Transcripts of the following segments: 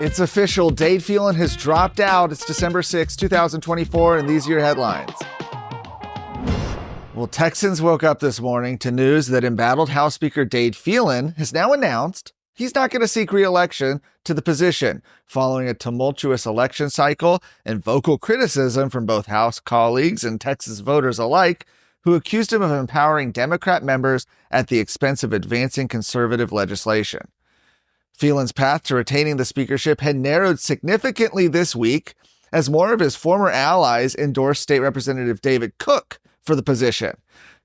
It's official. Dade Phelan has dropped out. It's December 6, 2024, and these are your headlines. Well, Texans woke up this morning to news that embattled House Speaker Dade Phelan has now announced he's not going to seek re-election to the position following a tumultuous election cycle and vocal criticism from both House colleagues and Texas voters alike, who accused him of empowering Democrat members at the expense of advancing conservative legislation. Phelan's path to retaining the speakership had narrowed significantly this week as more of his former allies endorsed State Representative David Cook for the position.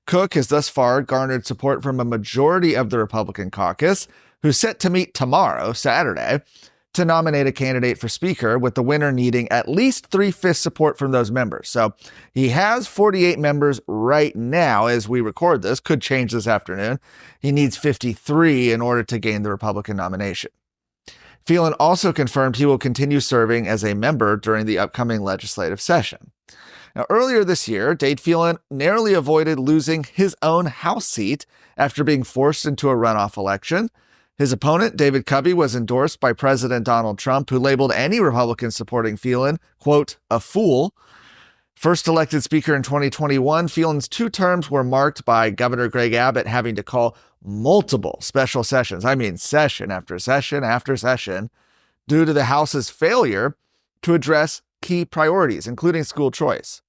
Cook has thus far garnered support from a majority of the Republican caucus, who's set to meet tomorrow, Saturday, to nominate a candidate for speaker, with the winner needing at least 3/5 support from those members. So he has 48 members right now as we record this, could change this afternoon. He needs 53 in order to gain the Republican nomination. Phelan also confirmed he will continue serving as a member during the upcoming legislative session. Now, earlier this year, Dade Phelan narrowly avoided losing his own House seat after being forced into a runoff election. His opponent, David Cubby, was endorsed by President Donald Trump, who labeled any Republican supporting Phelan, quote, a fool. First elected speaker in 2021, Phelan's two terms were marked by Governor Greg Abbott having to call multiple special sessions, session after session after session, due to the House's failure to address key priorities, including school choice.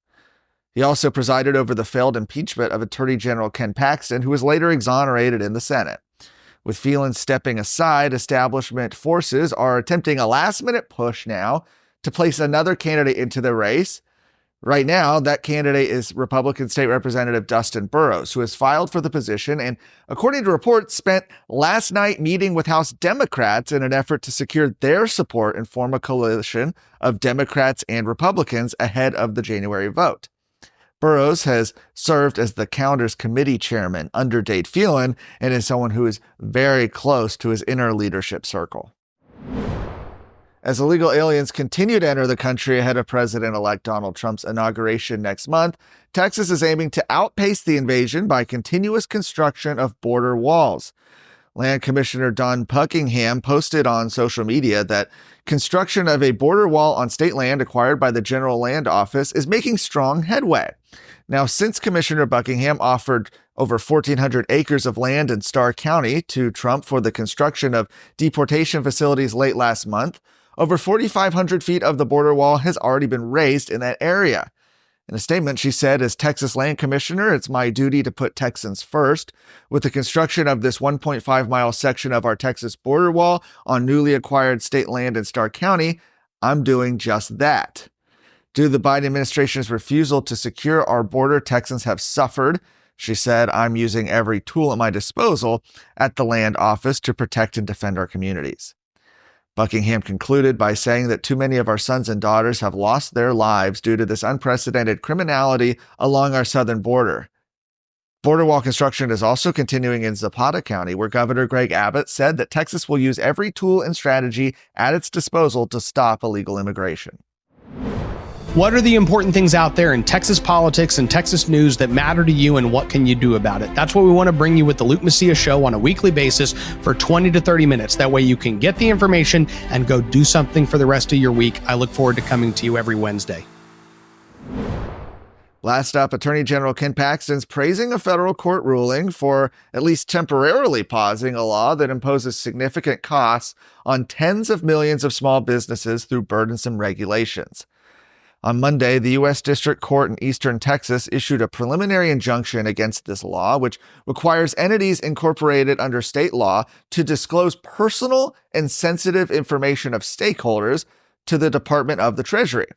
He also presided over the failed impeachment of Attorney General Ken Paxton, who was later exonerated in the Senate. With Phelan stepping aside, establishment forces are attempting a last-minute push now to place another candidate into the race. Right now, that candidate is Republican State Representative Dustin Burrows, who has filed for the position and, according to reports, spent last night meeting with House Democrats in an effort to secure their support and form a coalition of Democrats and Republicans ahead of the January vote. Burrows has served as the Calendars Committee chairman under Dade Phelan and is someone who is very close to his inner leadership circle. As illegal aliens continue to enter the country ahead of President-elect Donald Trump's inauguration next month, Texas is aiming to outpace the invasion by continuous construction of border walls. Land Commissioner Don Buckingham posted on social media that construction of a border wall on state land acquired by the General Land Office is making strong headway. Now, since Commissioner Buckingham offered over 1,400 acres of land in Starr County to Trump for the construction of deportation facilities late last month, over 4,500 feet of the border wall has already been raised in that area. In a statement, she said, as Texas Land Commissioner, it's my duty to put Texans first. With the construction of this 1.5-mile section of our Texas border wall on newly acquired state land in Starr County, I'm doing just that. Due to the Biden administration's refusal to secure our border, Texans have suffered. She said, I'm using every tool at my disposal at the land office to protect and defend our communities. Buckingham concluded by saying that too many of our sons and daughters have lost their lives due to this unprecedented criminality along our southern border. Border wall construction is also continuing in Zapata County, where Governor Greg Abbott said that Texas will use every tool and strategy at its disposal to stop illegal immigration. What are the important things out there in Texas politics and Texas news that matter to you, and what can you do about it? That's what we want to bring you with the Luke Macias Show on a weekly basis for 20 to 30 minutes. That way you can get the information and go do something for the rest of your week. I look forward to coming to you every Wednesday. Last up, Attorney General Ken Paxton's praising a federal court ruling for at least temporarily pausing a law that imposes significant costs on tens of millions of small businesses through burdensome regulations. On Monday, the U.S. District Court in Eastern Texas issued a preliminary injunction against this law, which requires entities incorporated under state law to disclose personal and sensitive information of stakeholders to the Department of the Treasury.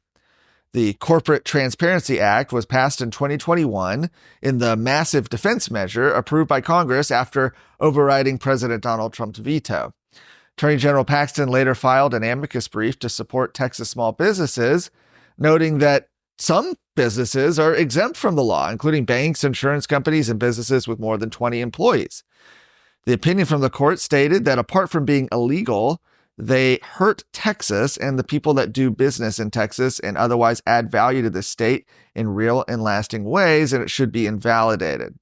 The Corporate Transparency Act was passed in 2021 in the massive defense measure approved by Congress after overriding President Donald Trump's veto. Attorney General Paxton later filed an amicus brief to support Texas small businesses, noting that some businesses are exempt from the law, including banks, insurance companies, and businesses with more than 20 employees. The opinion from the court stated that apart from being illegal, they hurt Texas and the people that do business in Texas and otherwise add value to the state in real and lasting ways, and it should be invalidated.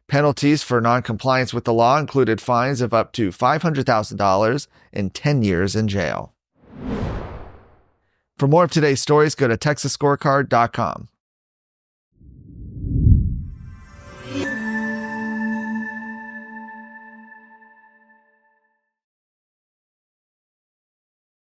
Penalties for noncompliance with the law included fines of up to $500,000 and 10 years in jail. For more of today's stories, go to texasscorecard.com.